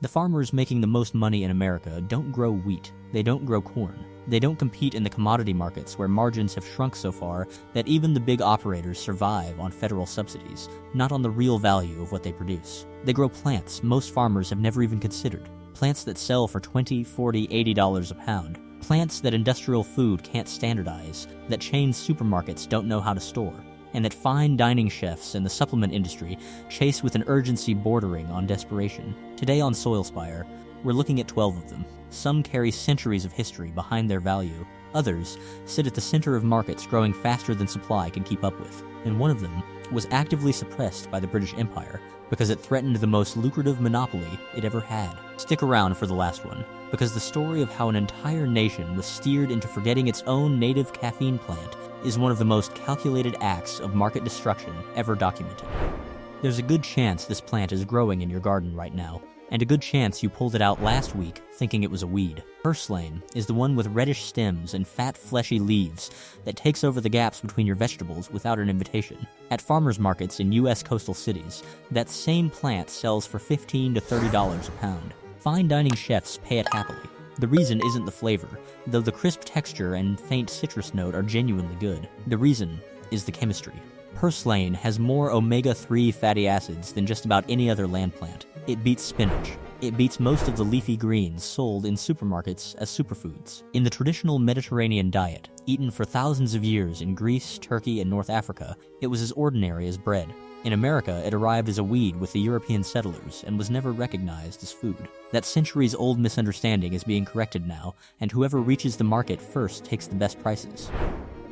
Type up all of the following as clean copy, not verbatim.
The farmers making the most money in America don't grow wheat, they don't grow corn. They don't compete in the commodity markets where margins have shrunk so far that even the big operators survive on federal subsidies, not on the real value of what they produce. They grow plants most farmers have never even considered. Plants that sell for $20, $40, $80 a pound. Plants that industrial food can't standardize, that chain supermarkets don't know how to store, and that fine dining chefs and the supplement industry chase with an urgency bordering on desperation. Today on Soilspire, we're looking at 12 of them. Some carry centuries of history behind their value. Others sit at the center of markets growing faster than supply can keep up with. And one of them was actively suppressed by the British Empire because it threatened the most lucrative monopoly it ever had. Stick around for the last one, because the story of how an entire nation was steered into forgetting its own native caffeine plant is one of the most calculated acts of market destruction ever documented. There's a good chance this plant is growing in your garden right now, and a good chance you pulled it out last week thinking it was a weed. Purslane is the one with reddish stems and fat, fleshy leaves that takes over the gaps between your vegetables without an invitation. At farmers markets in U.S. coastal cities, that same plant sells for $15 to $30 a pound. Fine dining chefs pay it happily. The reason isn't the flavor, though the crisp texture and faint citrus note are genuinely good. The reason is the chemistry. Purslane has more omega-3 fatty acids than just about any other land plant. It beats spinach. It beats most of the leafy greens sold in supermarkets as superfoods. In the traditional Mediterranean diet, eaten for thousands of years in Greece, Turkey, and North Africa, it was as ordinary as bread. In America, it arrived as a weed with the European settlers and was never recognized as food. That centuries-old misunderstanding is being corrected now, and whoever reaches the market first takes the best prices.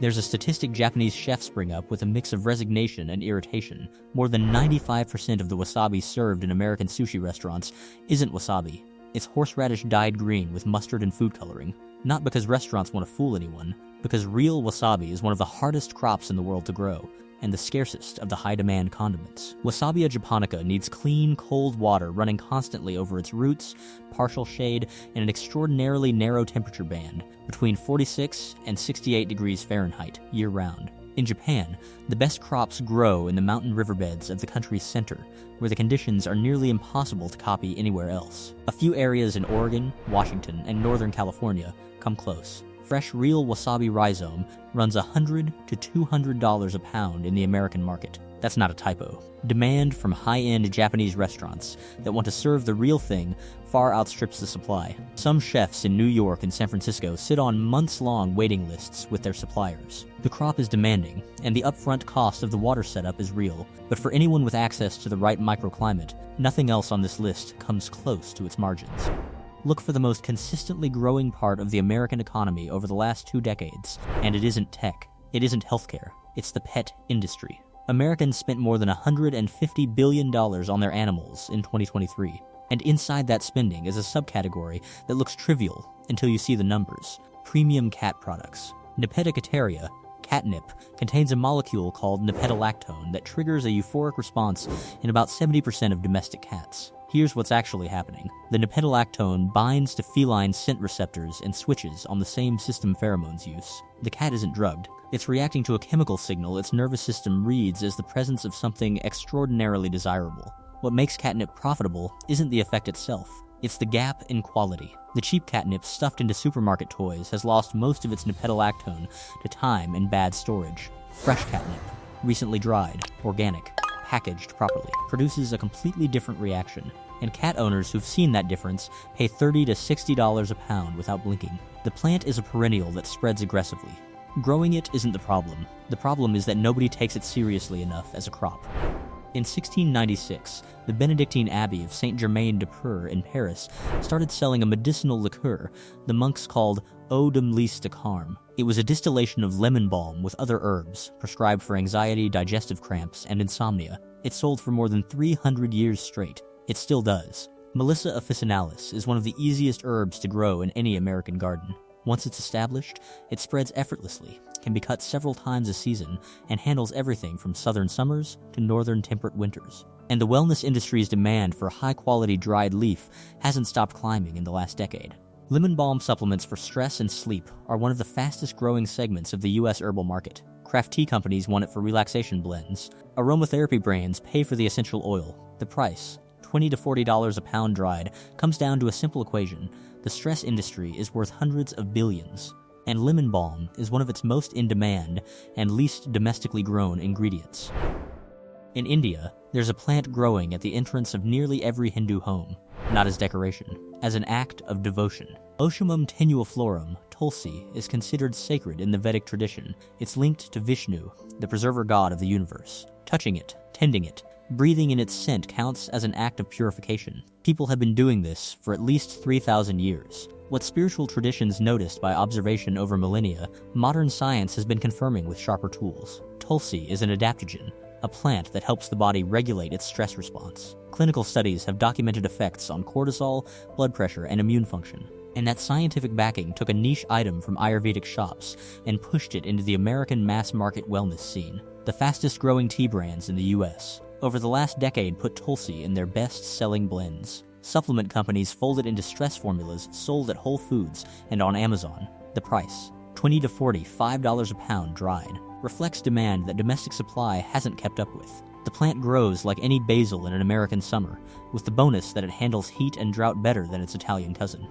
There's a statistic Japanese chefs bring up with a mix of resignation and irritation. More than 95% of the wasabi served in American sushi restaurants isn't wasabi. It's horseradish dyed green with mustard and food coloring. Not because restaurants want to fool anyone, because real wasabi is one of the hardest crops in the world to grow, and the scarcest of the high-demand condiments. Wasabia japonica needs clean, cold water running constantly over its roots, partial shade, and an extraordinarily narrow temperature band, between 46 and 68 degrees Fahrenheit, year-round. In Japan, the best crops grow in the mountain riverbeds of the country's center, where the conditions are nearly impossible to copy anywhere else. A few areas in Oregon, Washington, and Northern California come close. Fresh real wasabi rhizome runs $100 to $200 a pound in the American market. That's not a typo. Demand from high-end Japanese restaurants that want to serve the real thing far outstrips the supply. Some chefs in New York and San Francisco sit on months-long waiting lists with their suppliers. The crop is demanding, and the upfront cost of the water setup is real, but for anyone with access to the right microclimate, nothing else on this list comes close to its margins. Look for the most consistently growing part of the American economy over the last 2 decades, and it isn't tech, it isn't healthcare, it's the pet industry. Americans spent more than $150 billion on their animals in 2023, and inside that spending is a subcategory that looks trivial until you see the numbers: premium cat products. Nepeticateria, catnip, contains a molecule called nepetolactone that triggers a euphoric response in about 70% of domestic cats. Here's what's actually happening. The nepetolactone binds to feline scent receptors and switches on the same system pheromones use. The cat isn't drugged. It's reacting to a chemical signal its nervous system reads as the presence of something extraordinarily desirable. What makes catnip profitable isn't the effect itself. It's the gap in quality. The cheap catnip stuffed into supermarket toys has lost most of its nepetolactone to time and bad storage. Fresh catnip, recently dried, organic, packaged properly, produces a completely different reaction, and cat owners who've seen that difference pay $30 to $60 a pound without blinking. The plant is a perennial that spreads aggressively. Growing it isn't the problem. The problem is that nobody takes it seriously enough as a crop. In 1696, the Benedictine Abbey of Saint-Germain-de-Prés in Paris started selling a medicinal liqueur the monks called eau de melisse de carme. It was a distillation of lemon balm with other herbs, prescribed for anxiety, digestive cramps, and insomnia. It sold for more than 300 years straight. It still does. Melissa officinalis is one of the easiest herbs to grow in any American garden. Once it's established, it spreads effortlessly, can be cut several times a season, and handles everything from southern summers to northern temperate winters. And the wellness industry's demand for high-quality dried leaf hasn't stopped climbing in the last decade. Lemon balm supplements for stress and sleep are one of the fastest-growing segments of the U.S. herbal market. Craft tea companies want it for relaxation blends. Aromatherapy brands pay for the essential oil. The price, $20 to $40 a pound dried, comes down to a simple equation. The stress industry is worth hundreds of billions, and lemon balm is one of its most in-demand and least domestically grown ingredients. In India, there's a plant growing at the entrance of nearly every Hindu home, not as decoration, as an act of devotion. Oshimum tenuiflorum, tulsi, is considered sacred in the Vedic tradition. It's linked to Vishnu, the preserver god of the universe. Touching it, tending it, breathing in its scent counts as an act of purification. People have been doing this for at least 3,000 years. What spiritual traditions noticed by observation over millennia, modern science has been confirming with sharper tools. Tulsi is an adaptogen, a plant that helps the body regulate its stress response. Clinical studies have documented effects on cortisol, blood pressure, and immune function. And that scientific backing took a niche item from Ayurvedic shops and pushed it into the American mass-market wellness scene. The fastest-growing tea brands in the US, over the last decade, put Tulsi in their best-selling blends. Supplement companies folded into stress formulas sold at Whole Foods and on Amazon. The price, $20 to $5 a pound dried, reflects demand that domestic supply hasn't kept up with. The plant grows like any basil in an American summer, with the bonus that it handles heat and drought better than its Italian cousin.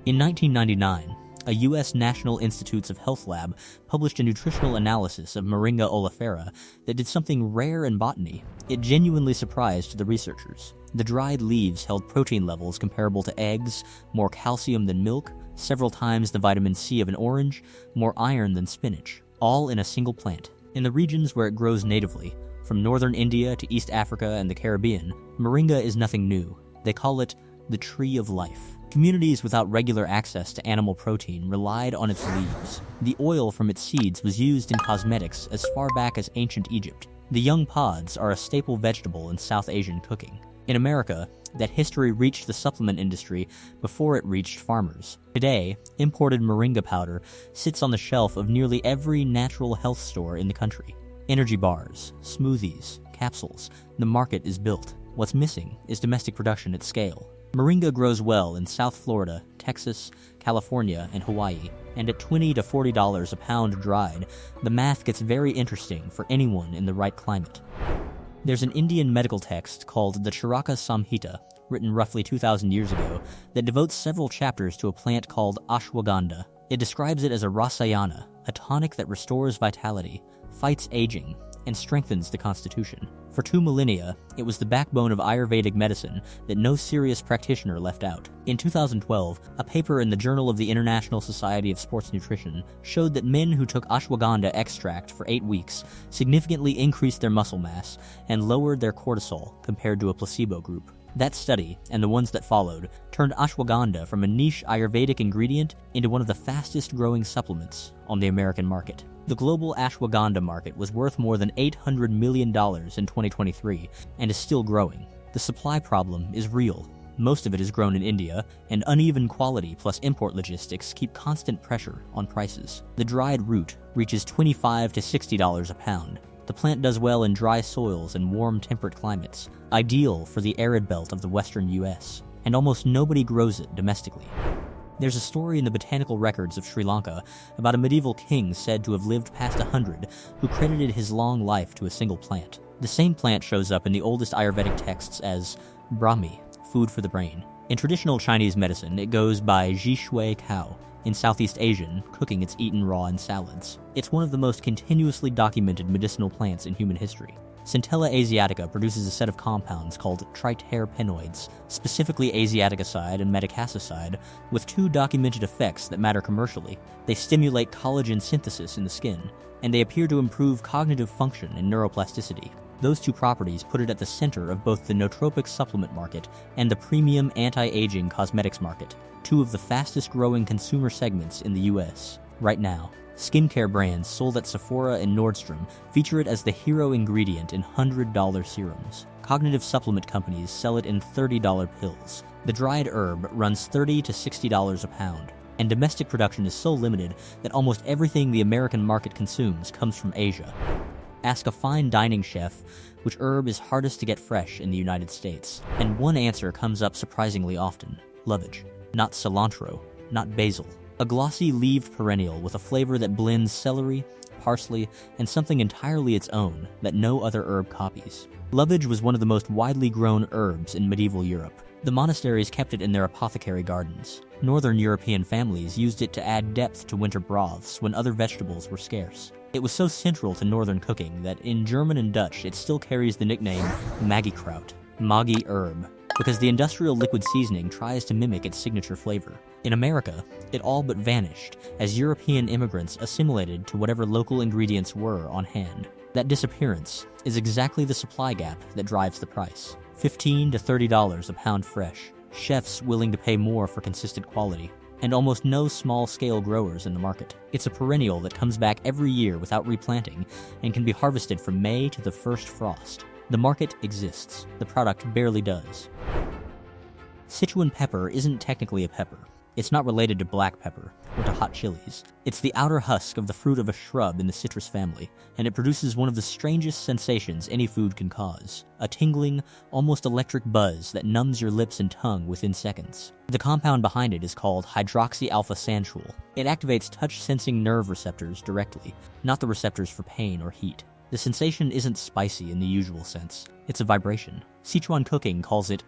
In 1999, a U.S. National Institutes of Health lab published a nutritional analysis of Moringa oleifera that did something rare in botany. It genuinely surprised the researchers. The dried leaves held protein levels comparable to eggs, more calcium than milk, several times the vitamin C of an orange, more iron than spinach, all in a single plant. In the regions where it grows natively, from northern India to East Africa and the Caribbean, moringa is nothing new. They call it the tree of life. Communities without regular access to animal protein relied on its leaves. The oil from its seeds was used in cosmetics as far back as ancient Egypt. The young pods are a staple vegetable in South Asian cooking. In America, that history reached the supplement industry before it reached farmers. Today, imported moringa powder sits on the shelf of nearly every natural health store in the country. Energy bars, smoothies, capsules, the market is built. What's missing is domestic production at scale. Moringa grows well in South Florida, Texas, California, and Hawaii, and at $20 to $40 a pound dried, the math gets very interesting for anyone in the right climate. There's an Indian medical text called the Charaka Samhita, written roughly 2,000 years ago, that devotes several chapters to a plant called ashwagandha. It describes it as a rasayana, a tonic that restores vitality, fights aging, and strengthens the constitution. For 2 millennia, it was the backbone of Ayurvedic medicine that no serious practitioner left out. In 2012, a paper in the Journal of the International Society of Sports Nutrition showed that men who took ashwagandha extract for 8 weeks significantly increased their muscle mass and lowered their cortisol compared to a placebo group. That study, and the ones that followed, turned ashwagandha from a niche Ayurvedic ingredient into one of the fastest-growing supplements on the American market. The global ashwagandha market was worth more than $800 million in 2023 and is still growing. The supply problem is real. Most of it is grown in India, and uneven quality plus import logistics keep constant pressure on prices. The dried root reaches $25 to $60 a pound. The plant does well in dry soils and warm temperate climates, ideal for the arid belt of the western US, and almost nobody grows it domestically. There's a story in the botanical records of Sri Lanka about a medieval king said to have lived past 100 who credited his long life to a single plant. The same plant shows up in the oldest Ayurvedic texts as Brahmi, food for the brain. In traditional Chinese medicine, it goes by Ji Shui Cow. In Southeast Asian, cooking it's eaten raw in salads. It's one of the most continuously documented medicinal plants in human history. Centella asiatica produces a set of compounds called triterpenoids, specifically asiaticoside and metacasicide, with 2 documented effects that matter commercially. They stimulate collagen synthesis in the skin, and they appear to improve cognitive function and neuroplasticity. Those 2 properties put it at the center of both the nootropic supplement market and the premium anti-aging cosmetics market, 2 of the fastest-growing consumer segments in the US right now. Skincare brands sold at Sephora and Nordstrom feature it as the hero ingredient in $100 serums. Cognitive supplement companies sell it in $30 pills. The dried herb runs $30 to $60 a pound, and domestic production is so limited that almost everything the American market consumes comes from Asia. Ask a fine dining chef which herb is hardest to get fresh in the United States, and one answer comes up surprisingly often: lovage. Not cilantro, not basil. A glossy leaved perennial with a flavor that blends celery, parsley, and something entirely its own that no other herb copies. Lovage was one of the most widely grown herbs in medieval Europe. The monasteries kept it in their apothecary gardens. Northern European families used it to add depth to winter broths when other vegetables were scarce. It was so central to northern cooking that in German and Dutch it still carries the nickname Magikraut, Magi herb, because the industrial liquid seasoning tries to mimic its signature flavor. In America, it all but vanished as European immigrants assimilated to whatever local ingredients were on hand. That disappearance is exactly the supply gap that drives the price. $15 to $30 a pound fresh, chefs willing to pay more for consistent quality, and almost no small-scale growers in the market. It's a perennial that comes back every year without replanting and can be harvested from May to the first frost. The market exists. The product barely does. Sichuan pepper isn't technically a pepper. It's not related to black pepper or to hot chilies. It's the outer husk of the fruit of a shrub in the citrus family, and it produces one of the strangest sensations any food can cause. A tingling, almost electric buzz that numbs your lips and tongue within seconds. The compound behind it is called hydroxy-alpha-sanchul. It activates touch-sensing nerve receptors directly, not the receptors for pain or heat. The sensation isn't spicy in the usual sense. It's a vibration. Sichuan cooking calls it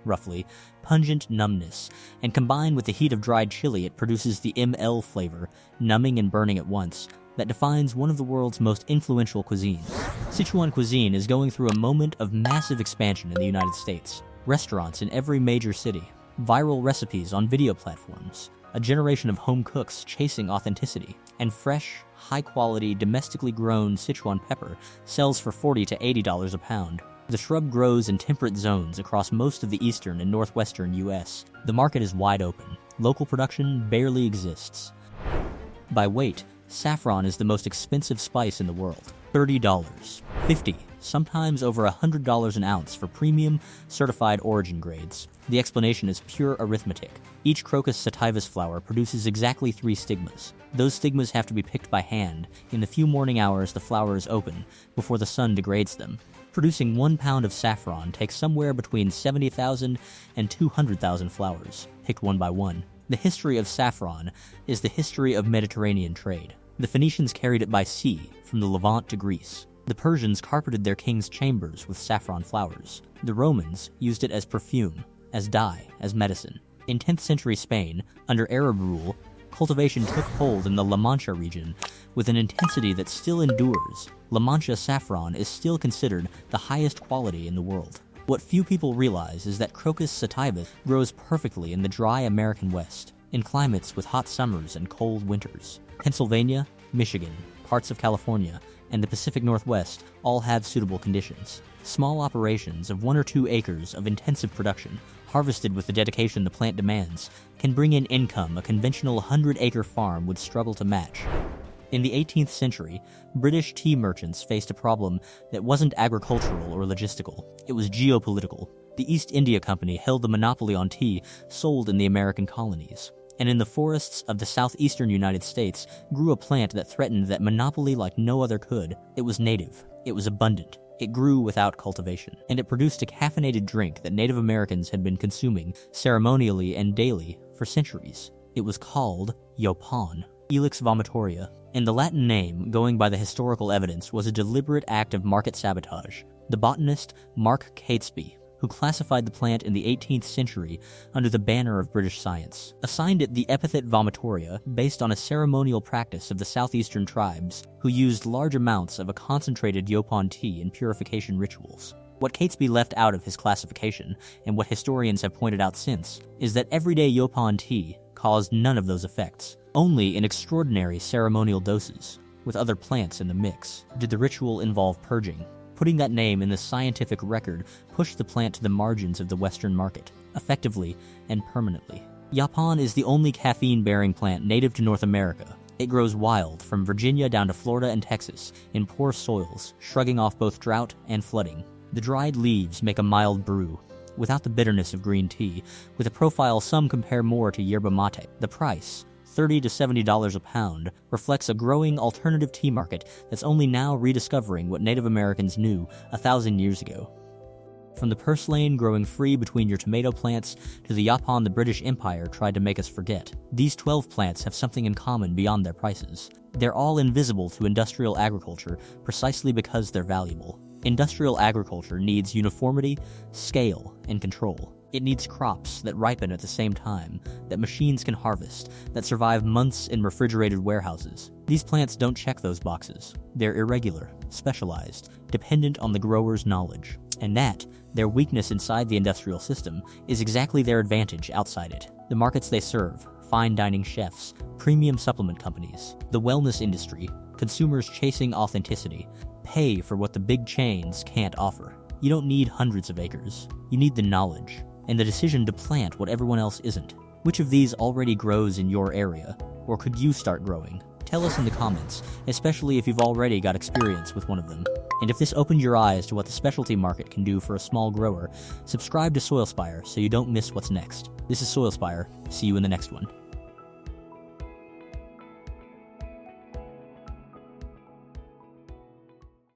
roughly, pungent numbness, and combined with the heat of dried chili it produces the ML flavor, numbing and burning at once, that defines one of the world's most influential cuisines. Sichuan cuisine is going through a moment of massive expansion in the United States. Restaurants in every major city, viral recipes on video platforms, a generation of home cooks chasing authenticity, and fresh, high-quality, domestically grown Sichuan pepper sells for $40 to $80 a pound. The shrub grows in temperate zones across most of the eastern and northwestern U.S. The market is wide open. Local production barely exists. By weight, saffron is the most expensive spice in the world. $30, $50, sometimes over $100 an ounce for premium, certified origin grades. The explanation is pure arithmetic. Each Crocus sativus flower produces exactly 3 stigmas. Those stigmas have to be picked by hand in the few morning hours the flower is open, before the sun degrades them. Producing 1 pound of saffron takes somewhere between 70,000 and 200,000 flowers, picked one by one. The history of saffron is the history of Mediterranean trade. The Phoenicians carried it by sea, from the Levant to Greece. The Persians carpeted their kings' chambers with saffron flowers. The Romans used it as perfume, as dye, as medicine. In 10th century Spain, under Arab rule, cultivation took hold in the La Mancha region with an intensity that still endures. La Mancha saffron is still considered the highest quality in the world. What few people realize is that Crocus sativus grows perfectly in the dry American West, in climates with hot summers and cold winters. Pennsylvania, Michigan, parts of California, and the Pacific Northwest all have suitable conditions. Small operations of 1 or 2 acres of intensive production, harvested with the dedication the plant demands, can bring in income a conventional 100-acre farm would struggle to match. In the 18th century, British tea merchants faced a problem that wasn't agricultural or logistical, it was geopolitical. The East India Company held the monopoly on tea sold in the American colonies, and in the forests of the southeastern United States grew a plant that threatened that monopoly like no other could. It was native, it was abundant, it grew without cultivation, and it produced a caffeinated drink that Native Americans had been consuming ceremonially and daily for centuries. It was called yaupon, Ilex vomitoria, and the Latin name, going by the historical evidence, was a deliberate act of market sabotage. The botanist Mark Catesby, who classified the plant in the 18th century under the banner of British science, assigned it the epithet vomitoria based on a ceremonial practice of the southeastern tribes who used large amounts of a concentrated yaupon tea in purification rituals. What Catesby left out of his classification, and what historians have pointed out since, is that everyday yaupon tea caused none of those effects. Only in extraordinary ceremonial doses, with other plants in the mix, did the ritual involve purging. Putting that name in the scientific record pushed the plant to the margins of the Western market, effectively and permanently. Yaupon is the only caffeine-bearing plant native to North America. It grows wild from Virginia down to Florida and Texas in poor soils, shrugging off both drought and flooding. The dried leaves make a mild brew, without the bitterness of green tea, with a profile some compare more to yerba mate. The price, $30 to $70 a pound, reflects a growing alternative tea market that's only now rediscovering what Native Americans knew 1,000 years ago. From the Purslane growing free between your tomato plants to the yaupon the British Empire tried to make us forget, these 12 plants have something in common beyond their prices. They're all invisible to industrial agriculture precisely because they're valuable. Industrial agriculture needs uniformity, scale, and control. It needs crops that ripen at the same time, that machines can harvest, that survive months in refrigerated warehouses. These plants don't check those boxes. They're irregular, specialized, dependent on the grower's knowledge. And that, their weakness inside the industrial system, is exactly their advantage outside it. The markets they serve, fine dining chefs, premium supplement companies, the wellness industry, consumers chasing authenticity, pay for what the big chains can't offer. You don't need hundreds of acres. You need the knowledge, and the decision to plant what everyone else isn't. Which of these already grows in your area? Or could you start growing? Tell us in the comments, especially if you've already got experience with one of them. And if this opened your eyes to what the specialty market can do for a small grower, subscribe to Soilspire so you don't miss what's next. This is Soilspire. See you in the next one.